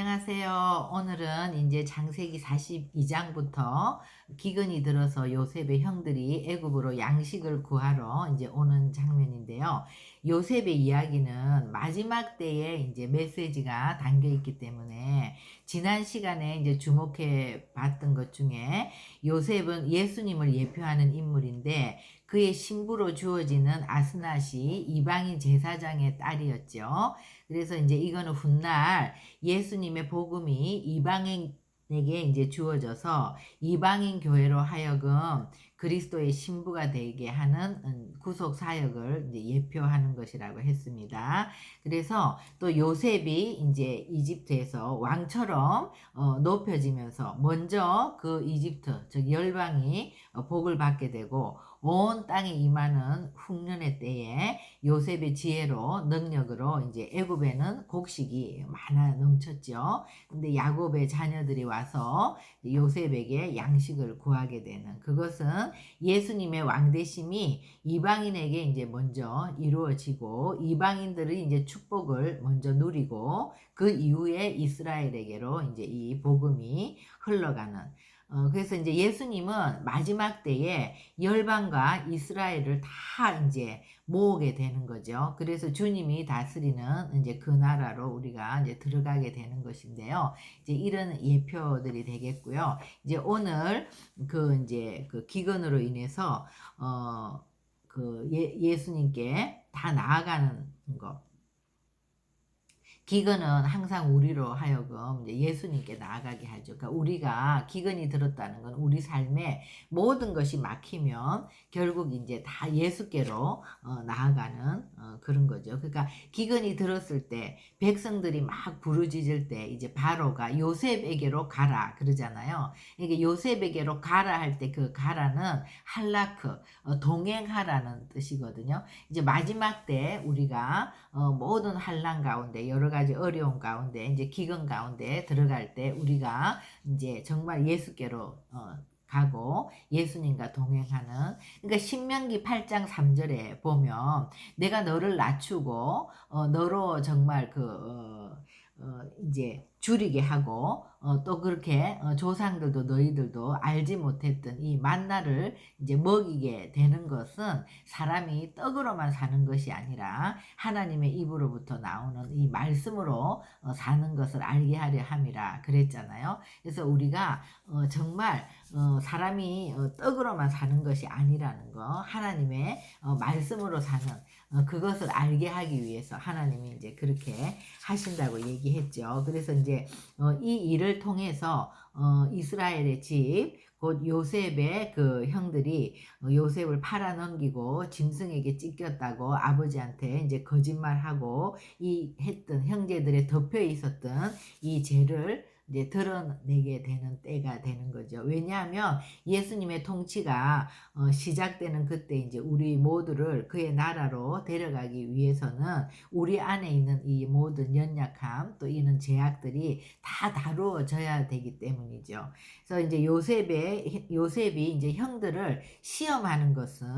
안녕하세요. 오늘은 이제 창세기 42장부터 기근이 들어서 요셉의 형들이 애굽으로 양식을 구하러 이제 오는 장면인데요. 요셉의 이야기는 마지막 때에 이제 메시지가 담겨 있기 때문에 지난 시간에 이제 주목해 봤던 것 중에 요셉은 예수님을 예표하는 인물인데 그의 신부로 주어지는 아스낫이 이방인 제사장의 딸이었죠. 그래서 이제 이거는 훗날 예수님의 복음이 이방인에게 이제 주어져서 이방인 교회로 하여금 그리스도의 신부가 되게 하는 구속 사역을 이제 예표하는 것이라고 했습니다. 그래서 또 요셉이 이제 이집트에서 왕처럼 높여지면서 먼저 그 이집트 즉 열방이 복을 받게 되고 온 땅에 임하는 흉년의 때에 요셉의 지혜로 능력으로 이제 애굽에는 곡식이 많아 넘쳤죠. 근데 야곱의 자녀들이 와서 요셉에게 양식을 구하게 되는 그것은 예수님의 왕대심이 이방인에게 이제 먼저 이루어지고 이방인들이 이제 축복을 먼저 누리고 그 이후에 이스라엘에게로 이제 이 복음이 흘러가는 그래서 이제 예수님은 마지막 때에 열방과 이스라엘을 다 이제 모으게 되는 거죠. 그래서 주님이 다스리는 이제 그 나라로 우리가 이제 들어가게 되는 것인데요. 이제 이런 예표들이 되겠고요. 이제 오늘 그 이제 그 기근으로 인해서 그 예수님께 다 나아가는 거. 기근은 항상 우리로 하여금 이제 예수님께 나아가게 하죠. 그러니까 우리가 기근이 들었다는 건 우리 삶에 모든 것이 막히면 결국 이제 다 예수께로 나아가는 그런 거죠. 그러니까 기근이 들었을 때 백성들이 막 부르짖을 때 이제 바로가 요셉에게로 가라 그러잖아요. 이게 요셉에게로 가라 할 때 그 가라는 할라크 동행하라는 뜻이거든요. 이제 마지막 때 우리가 모든 환난 가운데 여러 가지 어려운 가운데 이제 기근 가운데 들어갈 때 우리가 이제 정말 예수께로 가고 예수님과 동행하는 그러니까 신명기 8장 3절에 보면 내가 너를 낮추고 너로 정말 이제 줄이게 하고 또 그렇게 조상들도 너희들도 알지 못했던 이 만나를 이제 먹이게 되는 것은 사람이 떡으로만 사는 것이 아니라 하나님의 입으로부터 나오는 이 말씀으로 사는 것을 알게 하려 함이라 그랬잖아요. 그래서 우리가 정말 사람이 떡으로만 사는 것이 아니라는 거 하나님의 말씀으로 사는 그것을 알게 하기 위해서 하나님이 이제 그렇게 하신다고 얘기했죠. 그래서 이제 이 일을 통해서 이스라엘의 집, 곧 요셉의 그 형들이 요셉을 팔아넘기고 짐승에게 찢겼다고 아버지한테 이제 거짓말하고 이 했던 형제들의 덮여 있었던 이 죄를 이제 드러내게 되는 때가 되는 거죠. 왜냐하면 예수님의 통치가 시작되는 그때 이제 우리 모두를 그의 나라로 데려가기 위해서는 우리 안에 있는 이 모든 연약함 또 이런 죄악들이 다 다루어져야 되기 때문이죠. 그래서 이제 요셉이 이제 형들을 시험하는 것은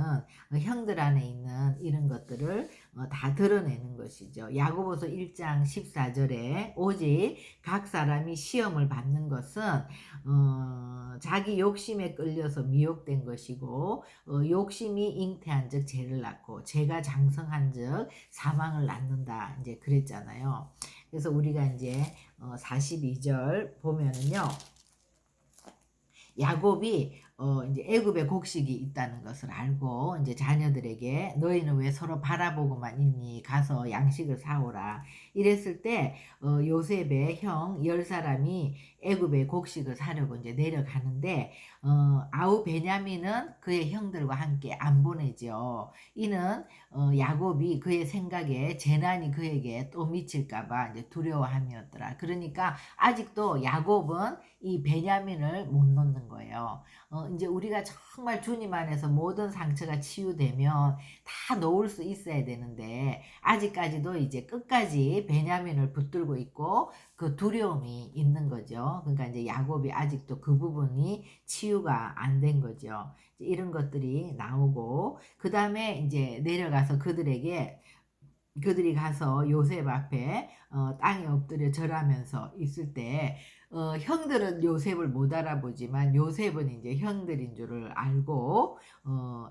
형들 안에 있는 이런 것들을 다 드러내는 것이죠. 야고보서 1장 14절에 오직 각 사람이 시험을 받는 것은 자기 욕심에 끌려서 미혹된 것이고 욕심이 잉태한 즉 죄를 낳고 죄가 장성한 즉 사망을 낳는다 이제 그랬잖아요. 그래서 우리가 이제 42절 보면은요. 야곱이 이제 애굽에 곡식이 있다는 것을 알고 이제 자녀들에게 너희는 왜 서로 바라보고만 있니? 가서 양식을 사오라. 이랬을 때 요셉의 형 10사람이 애굽에 곡식을 사려고 이제 내려가는데 아우 베냐민은 그의 형들과 함께 안 보내죠. 이는 야곱이 그의 생각에 재난이 그에게 또 미칠까봐 이제 두려워함이었더라. 그러니까 아직도 야곱은 이 베냐민을 못 놓는 거예요. 이제 우리가 정말 주님 안에서 모든 상처가 치유되면 다 놓을 수 있어야 되는데 아직까지도 이제 끝까지 베냐민을 붙들고 있고 그 두려움이 있는 거죠. 그러니까 이제 야곱이 아직도 그 부분이 치유가 안 된 거죠. 이런 것들이 나오고 그 다음에 이제 내려가서 그들에게 그들이 가서 요셉 앞에 땅에 엎드려 절하면서 있을 때 형들은 요셉을 못 알아보지만 요셉은 이제 형들인 줄을 알고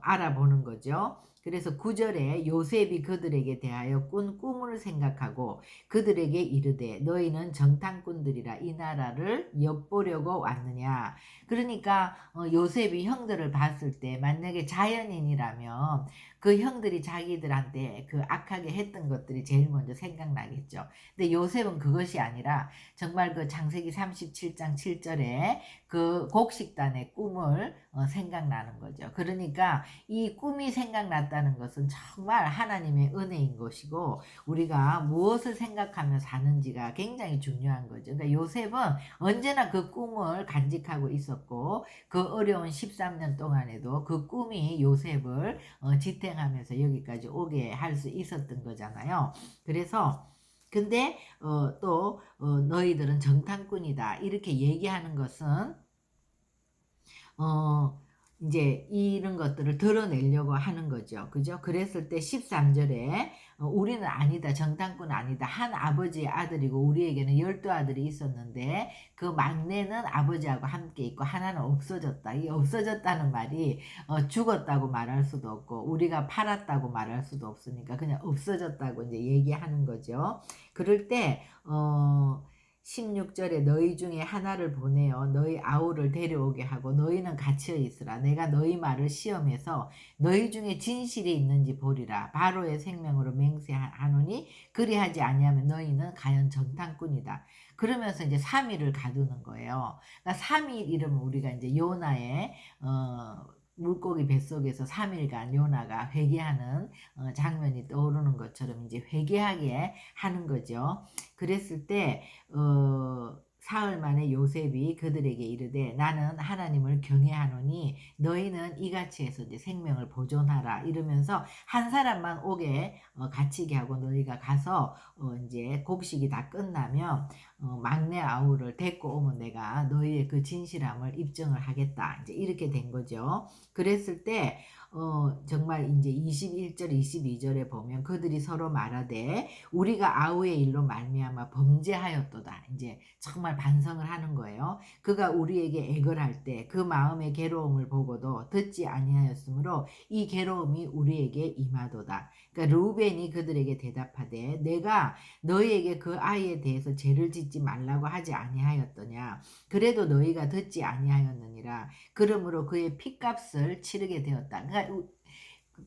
알아보는 거죠. 그래서 9절에 요셉이 그들에게 대하여 꾼 꿈을 생각하고 그들에게 이르되 너희는 정탐꾼들이라 이 나라를 엿보려고 왔느냐. 그러니까 요셉이 형들을 봤을 때 만약에 자연인이라면 그 형들이 자기들한테 그 악하게 했던 것들이 제일 먼저 생각나겠죠. 근데 요셉은 그것이 아니라 정말 그 창세기 37장 7절에 그 곡식단의 꿈을 생각나는 거죠. 그러니까 이 꿈이 생각났다는 것은 정말 하나님의 은혜인 것이고 우리가 무엇을 생각하며 사는지가 굉장히 중요한 거죠. 그러니까 요셉은 언제나 그 꿈을 간직하고 있었고 그 어려운 13년 동안에도 그 꿈이 요셉을 지탱하면서 여기까지 오게 할 수 있었던 거잖아요. 그래서 근데 또 너희들은 정탐꾼이다 이렇게 얘기하는 것은 어 이제 이런 것들을 드러내려고 하는 거죠. 그죠? 그랬을 때 13절에 우리는 아니다. 정탐꾼은 아니다. 한 아버지의 아들이고 우리에게는 12 아들이 있었는데 그 막내는 아버지하고 함께 있고 하나는 없어졌다. 이 없어졌다는 말이 죽었다고 말할 수도 없고 우리가 팔았다고 말할 수도 없으니까 그냥 없어졌다고 이제 얘기하는 거죠. 그럴 때 16절에 너희 중에 하나를 보내어 너희 아우를 데려오게 하고 너희는 갇혀 있으라. 내가 너희 말을 시험해서 너희 중에 진실이 있는지 보리라. 바로의 생명으로 맹세하노니 그리하지 아니하면 너희는 가연 정탐꾼이다. 그러면서 이제 3일을 가두는 거예요. 그러니까 3일 이러면 우리가 이제 요나의 물고기 뱃속에서 3일간 요나가 회개하는 장면이 떠오르는 것처럼 이제 회개하게 하는 거죠. 그랬을 때 사흘 만에 요셉이 그들에게 이르되 나는 하나님을 경외하노니 너희는 이같이 해서 이제 생명을 보존하라 이러면서 한 사람만 오게 갇히게 하고 너희가 가서 이제 곡식이 다 끝나면 막내 아우를 데리고 오면 내가 너희의 그 진실함을 입증을 하겠다. 이제 이렇게 된 거죠. 그랬을 때 정말 이제 21절 22절에 보면 그들이 서로 말하되 우리가 아우의 일로 말미암아 범죄하였도다. 이제 정말 반성을 하는 거예요. 그가 우리에게 애걸할 때 그 마음의 괴로움을 보고도 듣지 아니하였으므로 이 괴로움이 우리에게 임하도다. 그러니까 르우벤이 그들에게 대답하되 내가 너희에게 그 아이에 대해서 죄를 짓지 말라고 하지 아니하였더냐. 그래도 너희가 듣지 아니하였느니라. 그러므로 그의 핏값을 치르게 되었다. 그러니까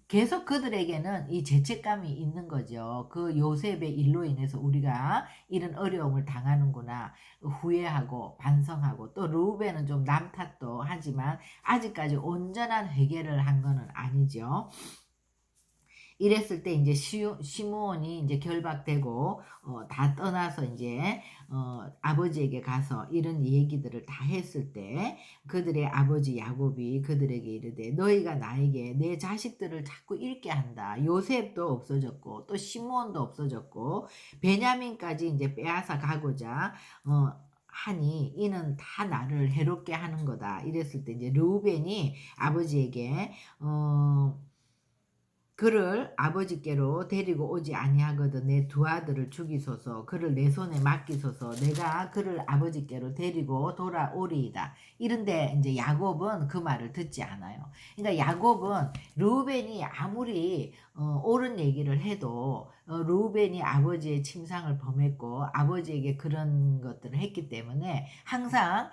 계속 그들에게는 이 죄책감이 있는 거죠. 그 요셉의 일로 인해서 우리가 이런 어려움을 당하는구나 후회하고 반성하고 또 르우벤은 좀 남 탓도 하지만 아직까지 온전한 회개를 한 거는 아니죠. 이랬을 때 이제 시므온이 이제 결박되고 다 떠나서 이제 아버지에게 가서 이런 얘기들을 다 했을 때 그들의 아버지 야곱이 그들에게 이르되 너희가 나에게 내 자식들을 자꾸 잃게 한다. 요셉도 없어졌고 또 시므온도 없어졌고 베냐민까지 이제 빼앗아 가고자 하니 이는 다 나를 해롭게 하는 거다. 이랬을 때 이제 르우벤이 아버지에게 그를 아버지께로 데리고 오지 아니하거든 내 두 아들을 죽이소서 그를 내 손에 맡기소서 내가 그를 아버지께로 데리고 돌아오리이다. 이런데 이제 야곱은 그 말을 듣지 않아요. 그러니까 야곱은 르우벤이 아무리 옳은 얘기를 해도 르우벤이 아버지의 침상을 범했고 아버지에게 그런 것들을 했기 때문에 항상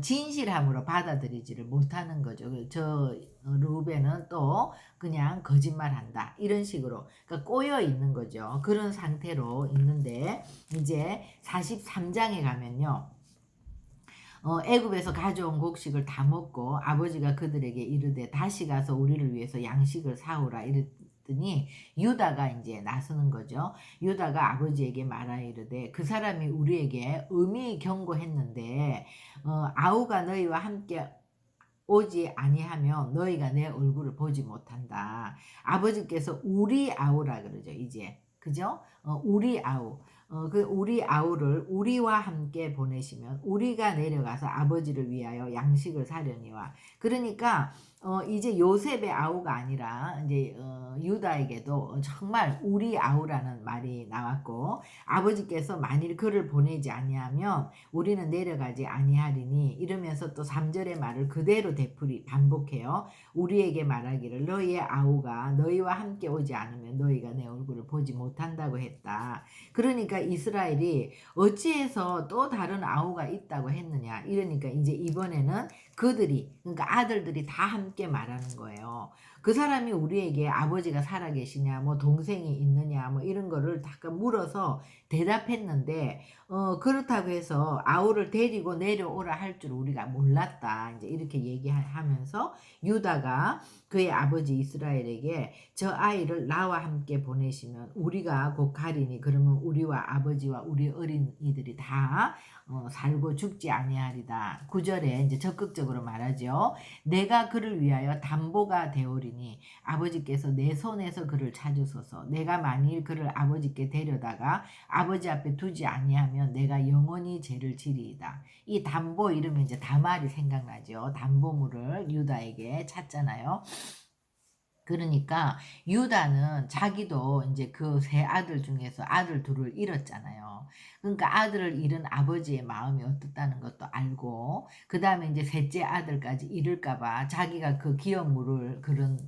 진실함으로 받아들이지를 못하는 거죠. 저 르우벤은 또 그냥 거짓말한다 이런 식으로 그러니까 꼬여 있는 거죠. 그런 상태로 있는데 이제 43장에 가면요. 애굽에서 가져온 곡식을 다 먹고 아버지가 그들에게 이르되 다시 가서 우리를 위해서 양식을 사오라 이랬더니 유다가 이제 나서는 거죠. 유다가 아버지에게 말하여 이르되 그 사람이 우리에게 음이 경고했는데 아우가 너희와 함께 오지 아니하면 너희가 내 얼굴을 보지 못한다. 아버지께서 우리 아우라 그러죠. 이제 그죠? 우리 아우. 그 우리 아우를 우리와 함께 보내시면 우리가 내려가서 아버지를 위하여 양식을 사려니와. 그러니까 이제 요셉의 아우가 아니라 이제 유다에게도 정말 우리 아우라는 말이 나왔고, 아버지께서 만일 그를 보내지 아니하면 우리는 내려가지 아니하리니, 이러면서 또 3 절의 말을 그대로 되풀이 반복해요. 우리에게 말하기를 너희의 아우가 너희와 함께 오지 않으면 너희가 내 얼굴을 보지 못한다고 했다. 그러니까 이스라엘이 어찌해서 또 다른 아우가 있다고 했느냐, 이러니까 이제 이번에는 그들이, 그러니까 아들들이 다 함께 말하는 거예요. 그 사람이 우리에게 아버지가 살아계시냐, 뭐 동생이 있느냐, 뭐 이런 거를 다 물어서 대답했는데, 그렇다고 해서 아우를 데리고 내려오라 할 줄 우리가 몰랐다, 이제 이렇게 얘기하면서 유다가 그의 아버지 이스라엘에게 저 아이를 나와 함께 보내시면 우리가 곧 가리니, 그러면 우리와 아버지와 우리 어린이들이 다 살고 죽지 아니하리다. 9절에 이제 적극적으로 말하죠. 내가 그를 위하여 담보가 되오리니 아버지께서 내 손에서 그를 찾으소서. 내가 만일 그를 아버지께 데려다가 아버지 앞에 두지 아니하면 내가 영원히 죄를 지리이다. 이 담보 이러면 이제 다말이 생각나죠. 담보물을 유다에게 찾잖아요. 그러니까 유다는 자기도 이제 그 세 아들 중에서 아들 둘을 잃었잖아요. 그러니까 아들을 잃은 아버지의 마음이 어떻다는 것도 알고, 그 다음에 이제 셋째 아들까지 잃을까봐 자기가 그 기업물을 그런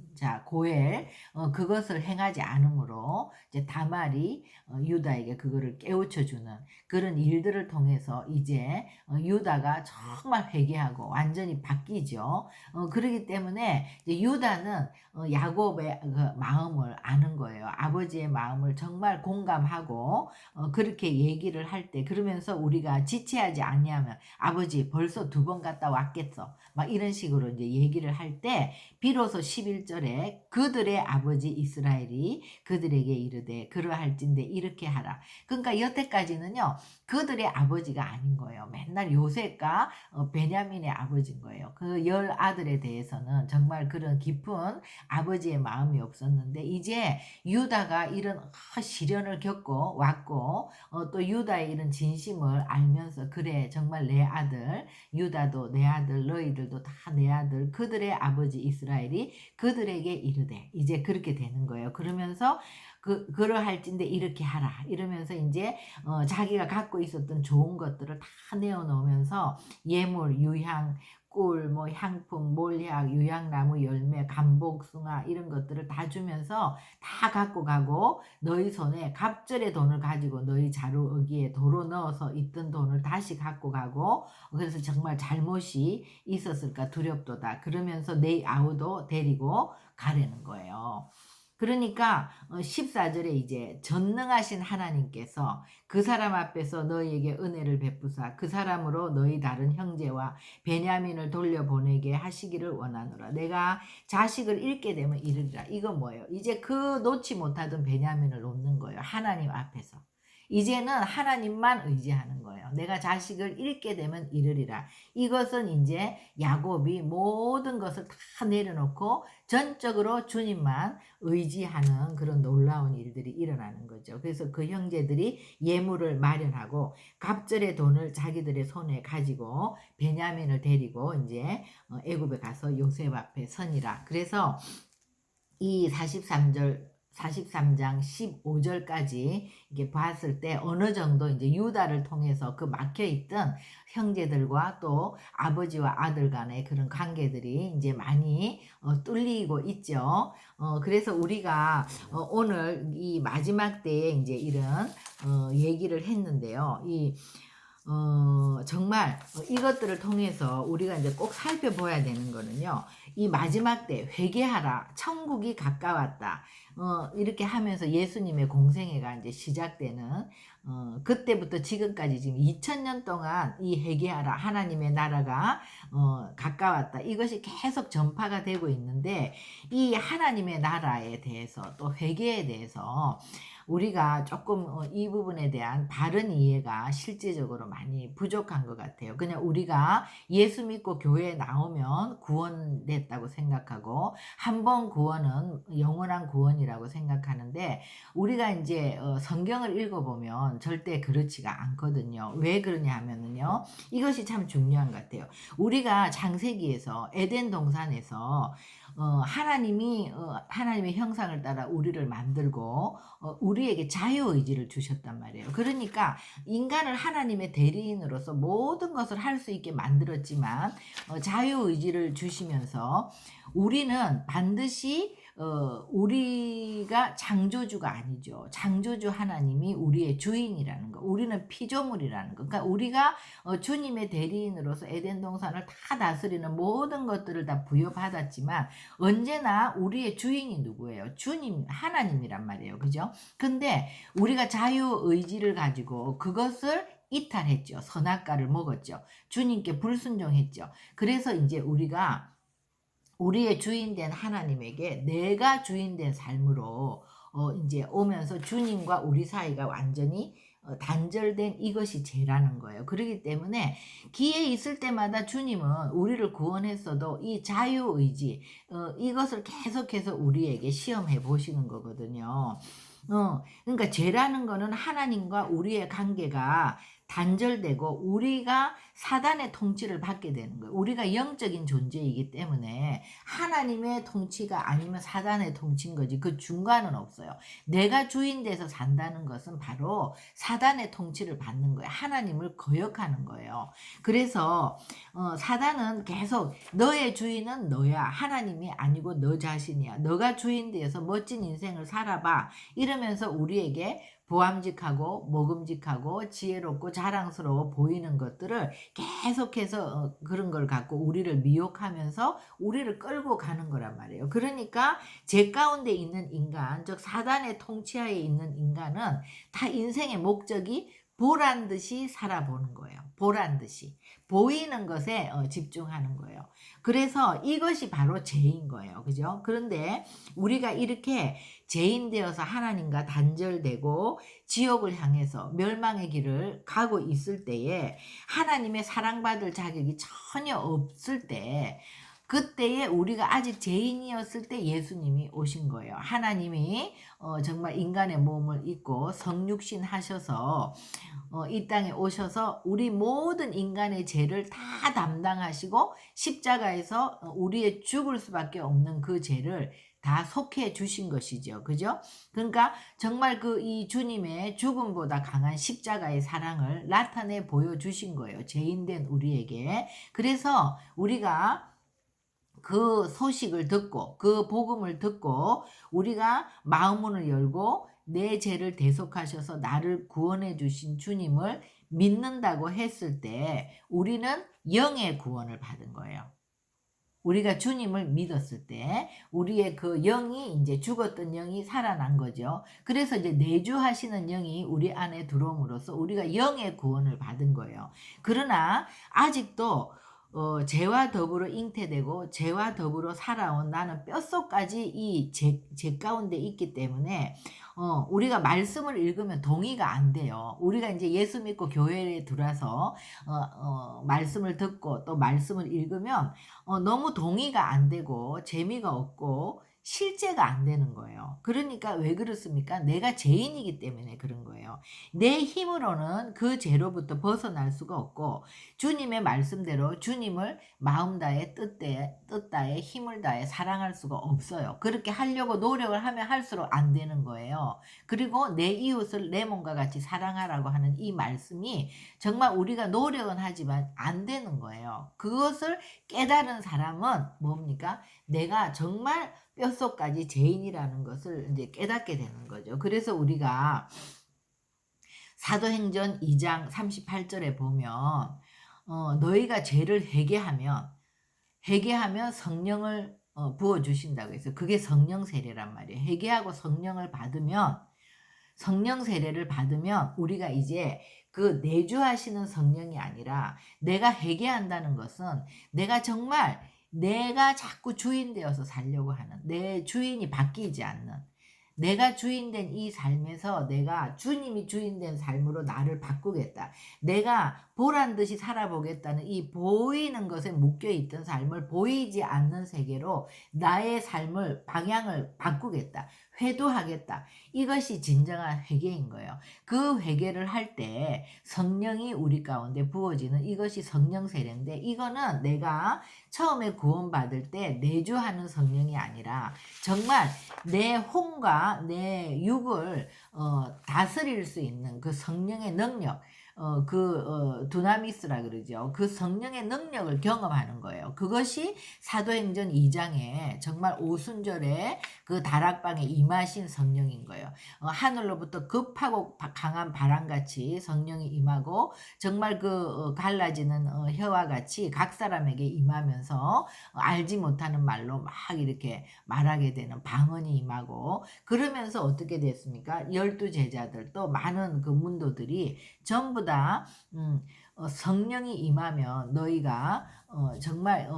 고엘 그것을 행하지 않으므로 이제 다말이 유다에게 그거를 깨우쳐주는 그런 일들을 통해서 이제 유다가 정말 회개하고 완전히 바뀌죠. 그러기 때문에 이제 유다는 야곱의 그 마음을 아는 거예요. 아버지의 마음을 정말 공감하고 그렇게 얘기를 할 때, 그러면서 우리가 지체하지 않냐면 아버지 벌써 2번 갔다 왔겠어, 막 이런 식으로 이제 얘기를 할 때 비로소 11절에 그들의 아버지 이스라엘이 그들에게 이르되 그러할진대 이렇게 하라. 그러니까 여태까지는요 그들의 아버지가 아닌 거예요. 맨날 요셉과 베냐민의 아버지인 거예요. 그 10아들에 대해서는 정말 그런 깊은 아버지의 마음이 없었는데, 이제 유다가 이런 시련을 겪고 왔고 또 유다의 이런 진심을 알면서 그래 정말 내 아들 유다도 내 아들 너희들도 다 내 아들, 그들의 아버지 이스라엘이 그들에게 이르되, 이제 그렇게 되는 거예요. 그러면서 그러할진대 이렇게 하라 이러면서 이제 자기가 갖고 있었던 좋은 것들을 다 내어놓으면서 예물, 유향, 꿀, 뭐 향품, 몰약, 유향나무 열매, 감복숭아 이런 것들을 다 주면서 다 갖고 가고, 너희 손에 갑절의 돈을 가지고 너희 자루 어기에 도로 넣어서 있던 돈을 다시 갖고 가고, 그래서 정말 잘못이 있었을까 두렵도다. 그러면서 내 아우도 데리고 가려는 거예요. 그러니까 14절에 이제 전능하신 하나님께서 그 사람 앞에서 너희에게 은혜를 베푸사 그 사람으로 너희 다른 형제와 베냐민을 돌려보내게 하시기를 원하노라. 내가 자식을 잃게 되면 이르리라. 이거 뭐예요? 이제 그 놓지 못하던 베냐민을 놓는 거예요. 하나님 앞에서. 이제는 하나님만 의지하는 거예요. 내가 자식을 잃게 되면 이르리라. 이것은 이제 야곱이 모든 것을 다 내려놓고 전적으로 주님만 의지하는 그런 놀라운 일들이 일어나는 거죠. 그래서 그 형제들이 예물을 마련하고 갑절의 돈을 자기들의 손에 가지고 베냐민을 데리고 이제 애굽에 가서 요셉 앞에 서니라. 그래서 이 43장 15절까지 이게 봤을 때 어느 정도 이제 유다를 통해서 그 막혀있던 형제들과 또 아버지와 아들 간의 그런 관계들이 이제 많이 뚫리고 있죠. 그래서 우리가 오늘 이 마지막 때에 이제 이런 얘기를 했는데요. 정말 이것들을 통해서 우리가 이제 꼭 살펴봐야 되는 거는요. 이 마지막 때 회개하라. 천국이 가까웠다. 이렇게 하면서 예수님의 공생애가 이제 시작되는 그때부터 지금까지 지금 2000년 동안 이 회개하라. 하나님의 나라가 가까웠다. 이것이 계속 전파가 되고 있는데, 이 하나님의 나라에 대해서 또 회개에 대해서 우리가 조금 이 부분에 대한 바른 이해가 실제적으로 많이 부족한 것 같아요. 그냥 우리가 예수 믿고 교회에 나오면 구원됐다고 생각하고 한 번 구원은 영원한 구원이라고 생각하는데 우리가 이제 성경을 읽어보면 절대 그렇지가 않거든요. 왜 그러냐 하면은요. 이것이 참 중요한 것 같아요. 우리가 창세기에서 에덴 동산에서 하나님의 형상을 따라 우리를 만들고 우리에게 자유의지를 주셨단 말이에요. 그러니까 인간을 하나님의 대리인으로서 모든 것을 할 수 있게 만들었지만 자유의지를 주시면서 우리는 반드시 우리가 창조주가 아니죠. 창조주 하나님이 우리의 주인이라는 거. 우리는 피조물이라는 거. 그러니까 우리가 주님의 대리인으로서 에덴 동산을 다 다스리는 모든 것들을 다 부여받았지만 언제나 우리의 주인이 누구예요? 주님, 하나님이란 말이에요. 그죠? 근데 우리가 자유의지를 가지고 그것을 이탈했죠. 선악과를 먹었죠. 주님께 불순종했죠. 그래서 이제 우리가 우리의 주인된 하나님에게 내가 주인된 삶으로 이제 오면서 주님과 우리 사이가 완전히 단절된 이것이 죄라는 거예요. 그렇기 때문에 기회 있을 때마다 주님은 우리를 구원했어도 이 자유의지 이것을 계속해서 우리에게 시험해 보시는 거거든요. 그러니까 죄라는 거는 하나님과 우리의 관계가 단절되고 우리가 사단의 통치를 받게 되는 거예요. 우리가 영적인 존재이기 때문에 하나님의 통치가 아니면 사단의 통치인 거지 그 중간은 없어요. 내가 주인 돼서 산다는 것은 바로 사단의 통치를 받는 거예요. 하나님을 거역하는 거예요. 그래서 사단은 계속 너의 주인은 너야. 하나님이 아니고 너 자신이야. 너가 주인 되어서 멋진 인생을 살아봐. 이러면서 우리에게 보암직하고 먹음직하고 지혜롭고 자랑스러워 보이는 것들을 계속해서 그런 걸 갖고 우리를 미혹하면서 우리를 끌고 가는 거란 말이에요. 그러니까 죄 가운데 있는 인간, 즉 사단의 통치하에 있는 인간은 다 인생의 목적이 보란 듯이 살아보는 거예요. 보란 듯이. 보이는 것에 집중하는 거예요. 그래서 이것이 바로 죄인 거예요. 그죠? 그런데 우리가 이렇게 죄인 되어서 하나님과 단절되고 지옥을 향해서 멸망의 길을 가고 있을 때에 하나님의 사랑받을 자격이 전혀 없을 때 그때에 우리가 아직 죄인이었을 때 예수님이 오신 거예요. 하나님이 정말 인간의 몸을 입고 성육신 하셔서 이 땅에 오셔서 우리 모든 인간의 죄를 다 담당하시고 십자가에서 우리의 죽을 수밖에 없는 그 죄를 다 속해 주신 것이죠. 그죠? 그러니까 정말 그 이 주님의 죽음보다 강한 십자가의 사랑을 나타내 보여주신 거예요. 죄인된 우리에게. 그래서 우리가 그 소식을 듣고 그 복음을 듣고 우리가 마음문을 열고 내 죄를 대속하셔서 나를 구원해 주신 주님을 믿는다고 했을 때 우리는 영의 구원을 받은 거예요. 우리가 주님을 믿었을 때 우리의 그 영이 이제 죽었던 영이 살아난 거죠. 그래서 이제 내주하시는 영이 우리 안에 들어옴으로써 우리가 영의 구원을 받은 거예요. 그러나 아직도 죄와 더불어 잉태되고 죄와 더불어 살아온 나는 뼛속까지 이 죄 가운데 있기 때문에 우리가 말씀을 읽으면 동의가 안 돼요. 우리가 이제 예수 믿고 교회에 들어와서 말씀을 듣고 또 말씀을 읽으면 너무 동의가 안 되고 재미가 없고 실제가 안 되는 거예요. 그러니까 왜 그렇습니까? 내가 죄인이기 때문에 그런 거예요. 내 힘으로는 그 죄로부터 벗어날 수가 없고 주님의 말씀대로 주님을 마음 다해 뜻 다해 힘을 다해 사랑할 수가 없어요. 그렇게 하려고 노력을 하면 할수록 안 되는 거예요. 그리고 내 이웃을 내 몸과 같이 사랑하라고 하는 이 말씀이 정말 우리가 노력은 하지만 안 되는 거예요. 그것을 깨달은 사람은 뭡니까? 내가 정말 뼛속까지 죄인이라는 것을 이제 깨닫게 되는 거죠. 그래서 우리가 사도행전 2장 38절에 보면 너희가 죄를 회개하면 성령을 부어 주신다고 해서 그게 성령 세례란 말이에요. 회개하고 성령 세례를 받으면 우리가 이제 그 내주하시는 성령이 아니라 내가 회개한다는 것은 내가 정말 내가 자꾸 주인 되어서 살려고 하는 내 주인이 바뀌지 않는 내가 주인된 이 삶에서 내가 주님이 주인된 삶으로 나를 바꾸겠다. 내가 보란 듯이 살아보겠다는 이 보이는 것에 묶여 있던 삶을 보이지 않는 세계로 나의 삶을 방향을 바꾸겠다. 회도하겠다. 이것이 진정한 회개인 거예요. 그 회개를 할 때 성령이 우리 가운데 부어지는 이것이 성령 세례인데, 이거는 내가 처음에 구원받을 때 내주하는 성령이 아니라 정말 내 혼과 내 육을 다스릴 수 있는 그 성령의 능력, 두나미스라 그러죠. 그 성령의 능력을 경험하는 거예요. 그것이 사도행전 2장에 정말 오순절에 그 다락방에 임하신 성령인 거예요. 하늘로부터 급하고 강한 바람같이 성령이 임하고 정말 갈라지는 혀와 같이 각 사람에게 임하면서 알지 못하는 말로 막 이렇게 말하게 되는 방언이 임하고, 그러면서 어떻게 됐습니까? 12 제자들도 많은 그 문도들이 전부 다 성령이 임하면 너희가 정말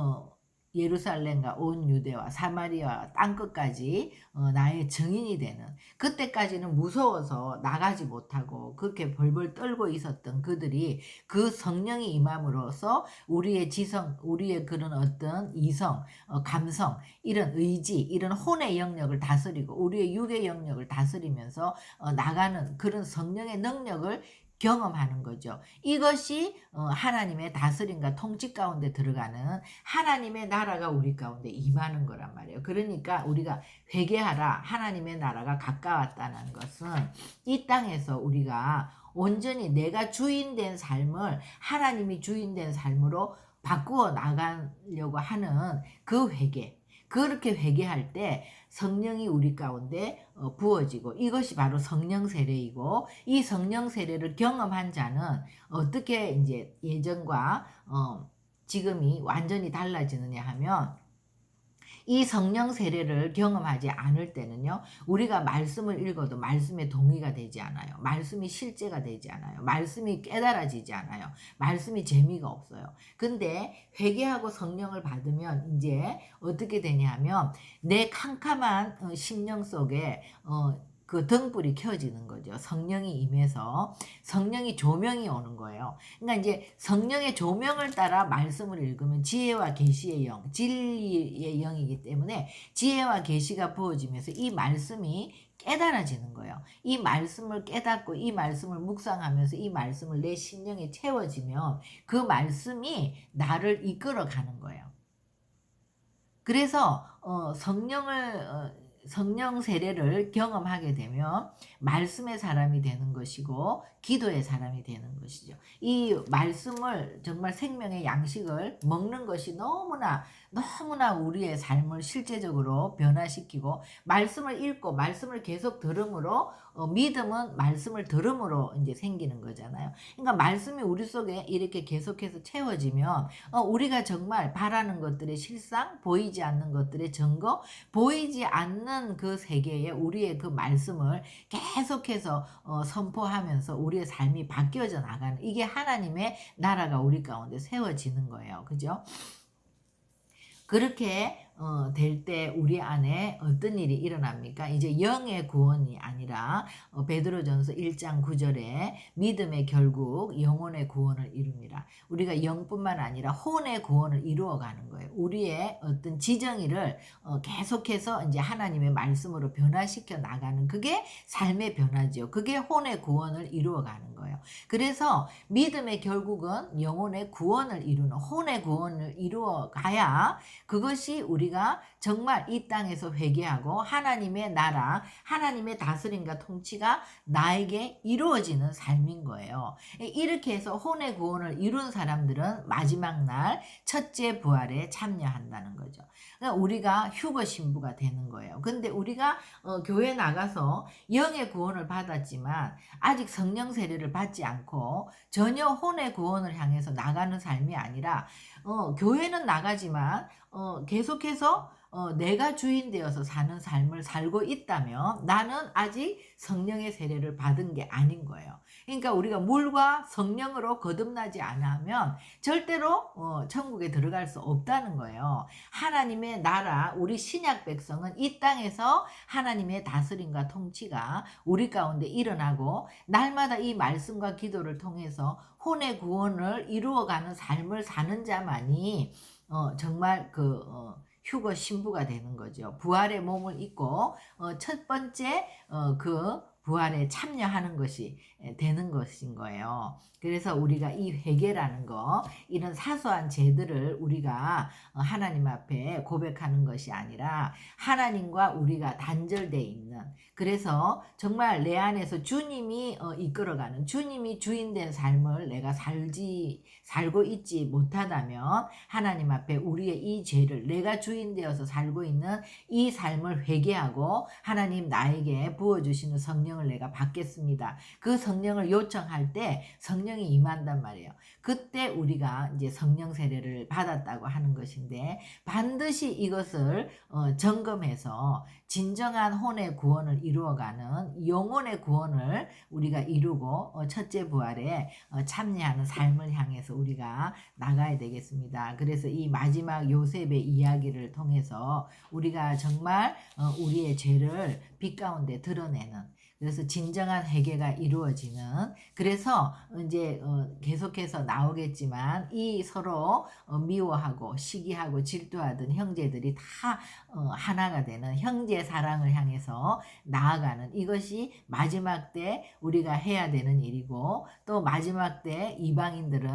예루살렘과 온 유대와 사마리아 땅끝까지 나의 증인이 되는, 그때까지는 무서워서 나가지 못하고 그렇게 벌벌 떨고 있었던 그들이 그 성령이 임함으로써 우리의 지성, 우리의 그런 어떤 이성, 감성, 이런 의지, 이런 혼의 영역을 다스리고 우리의 육의 영역을 다스리면서 나가는 그런 성령의 능력을 경험하는 거죠. 이것이 하나님의 다스림과 통치 가운데 들어가는 하나님의 나라가 우리 가운데 임하는 거란 말이에요. 그러니까 우리가 회개하라, 하나님의 나라가 가까웠다는 것은 이 땅에서 우리가 온전히 내가 주인된 삶을 하나님이 주인된 삶으로 바꾸어 나가려고 하는 그 회개, 그렇게 회개할 때 성령이 우리 가운데 부어지고, 이것이 바로 성령 세례이고, 이 성령 세례를 경험한 자는 어떻게 이제 예전과 지금이 완전히 달라지느냐 하면, 이 성령 세례를 경험하지 않을 때는요, 우리가 말씀을 읽어도 말씀에 동의가 되지 않아요. 말씀이 실제가 되지 않아요. 말씀이 깨달아지지 않아요. 말씀이 재미가 없어요. 근데 회개하고 성령을 받으면 이제 어떻게 되냐면 내 캄캄한 심령 속에 그 등불이 켜지는 거죠. 성령이 임해서 성령이 조명이 오는 거예요. 그러니까 이제 성령의 조명을 따라 말씀을 읽으면 지혜와 계시의 영, 진리의 영이기 때문에 지혜와 계시가 부어지면서 이 말씀이 깨달아지는 거예요. 이 말씀을 깨닫고 이 말씀을 묵상하면서 이 말씀을 내 심령에 채워지면 그 말씀이 나를 이끌어 가는 거예요. 그래서 성령 세례를 경험하게 되면 말씀의 사람이 되는 것이고 기도의 사람이 되는 것이죠. 이 말씀을 정말 생명의 양식을 먹는 것이 너무나 우리의 삶을 실제적으로 변화시키고, 말씀을 읽고 말씀을 계속 들음으로 믿음은 말씀을 들음으로 이제 생기는 거잖아요. 그러니까 말씀이 우리 속에 이렇게 계속해서 채워지면 우리가 정말 바라는 것들의 실상, 보이지 않는 것들의 증거, 보이지 않는 그 세계에 우리의 그 말씀을 계속해서 선포하면서 우리의 삶이 바뀌어져 나가는, 이게 하나님의 나라가 우리 가운데 세워지는 거예요. 그죠? 그렇게 될 때 우리 안에 어떤 일이 일어납니까? 이제 영의 구원이 아니라 베드로전서 1장 9절에 믿음의 결국 영혼의 구원을 이룹니다. 우리가 영뿐만 아니라 혼의 구원을 이루어가는 거예요. 우리의 어떤 지정의를 계속해서 이제 하나님의 말씀으로 변화시켜 나가는, 그게 삶의 변화죠. 그게 혼의 구원을 이루어가는 거예요. 그래서 믿음의 결국은 영혼의 구원을 이루는, 혼의 구원을 이루어가야 그것이 우리가 정말 이 땅에서 회개하고 하나님의 나라, 하나님의 다스림과 통치가 나에게 이루어지는 삶인 거예요. 이렇게 해서 혼의 구원을 이룬 사람들은 마지막 날 첫째 부활에 참여한다는 거죠. 그러니까 우리가 휴거 신부가 되는 거예요. 근데 우리가 교회 나가서 영의 구원을 받았지만 아직 성령 세례를 받지 않고 전혀 혼의 구원을 향해서 나가는 삶이 아니라 교회는 나가지만 계속해서 내가 주인 되어서 사는 삶을 살고 있다면 나는 아직 성령의 세례를 받은 게 아닌 거예요. 그러니까 우리가 물과 성령으로 거듭나지 않으면 절대로 천국에 들어갈 수 없다는 거예요. 하나님의 나라, 우리 신약 백성은 이 땅에서 하나님의 다스림과 통치가 우리 가운데 일어나고 날마다 이 말씀과 기도를 통해서 혼의 구원을 이루어가는 삶을 사는 자만이 정말 휴거 신부가 되는 거죠. 부활의 몸을 입고 첫 번째 그 부활에 참여하는 것이 되는 것인 거예요. 그래서 우리가 이 회개라는 거, 이런 사소한 죄들을 우리가 하나님 앞에 고백하는 것이 아니라 하나님과 우리가 단절되어 있는, 그래서 정말 내 안에서 주님이 이끌어가는, 주님이 주인된 삶을 내가 살고 있지 못하다면 하나님 앞에 우리의 이 죄를, 내가 주인 되어서 살고 있는 이 삶을 회개하고 하나님 나에게 부어주시는 성령을 내가 받겠습니다. 그 성령을 요청할 때 성령이 임한단 말이에요. 그때 우리가 이제 성령 세례를 받았다고 하는 것인데, 반드시 이것을 점검해서 진정한 혼의 구원을 이루어가는 영혼의 구원을 우리가 이루고 첫째 부활에 참여하는 삶을 향해서 우리가 나가야 되겠습니다. 그래서 이 마지막 요셉의 이야기를 통해서 우리가 정말 우리의 죄를 빛 가운데 드러내는, 그래서 진정한 회개가 이루어지는, 그래서 이제 계속해서 나오겠지만 이 서로 미워하고 시기하고 질투하던 형제들이 다 하나가 되는 형제 사랑을 향해서 나아가는, 이것이 마지막 때 우리가 해야 되는 일이고, 또 마지막 때 이방인들은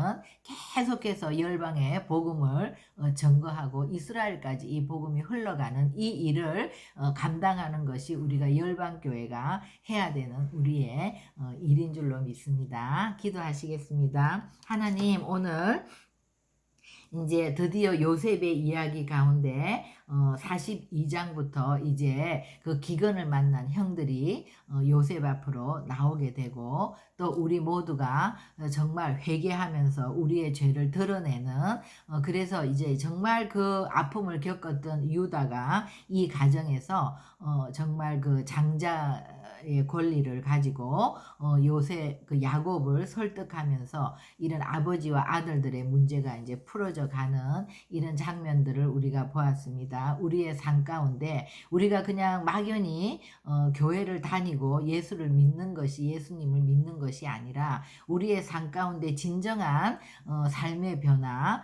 계속해서 열방의 복음을 전거하고 이스라엘까지 이 복음이 흘러가는 이 일을 감당하는 것이 우리가 열방교회가 해야 되는 우리의 일인 줄로 믿습니다. 기도하시겠습니다. 하나님, 오늘 이제 드디어 요셉의 이야기 가운데 42장부터 이제 그 기근을 만난 형들이 요셉 앞으로 나오게 되고, 또 우리 모두가 정말 회개하면서 우리의 죄를 드러내는, 그래서 이제 정말 그 아픔을 겪었던 유다가 이 가정에서 정말 그 장자의 권리를 가지고 요셉 그 야곱을 설득하면서 이런 아버지와 아들들의 문제가 이제 풀어져 가는 이런 장면들을 우리가 보았습니다. 우리의 삶 가운데 우리가 그냥 막연히 교회를 다니고 예수를 믿는 것이, 예수님을 믿는 것이 아니라 우리의 삶 가운데 진정한 삶의 변화,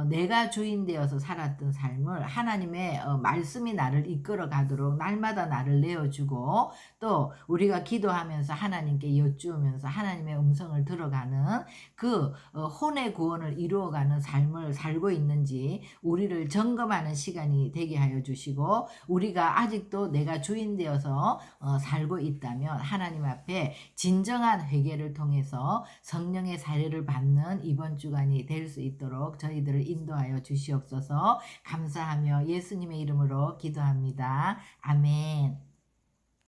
내가 주인 되어서 살았던 삶을 하나님의 말씀이 나를 이끌어 가도록 날마다 나를 내어주고, 또 우리가 기도하면서 하나님께 여쭈면서 하나님의 음성을 들어가는 그 혼의 구원을 이루어가는 삶을 살고 있는지 우리를 점검하는 시간이 되게 하여 주시고, 우리가 아직도 내가 주인 되어서 살고 있다면 하나님 앞에 진정한 회개를 통해서 성령의 사례를 받는 이번 주간이 될 수 있도록 저희들을 인도하여 주시옵소서. 감사하며 예수님의 이름으로 기도합니다. 아멘.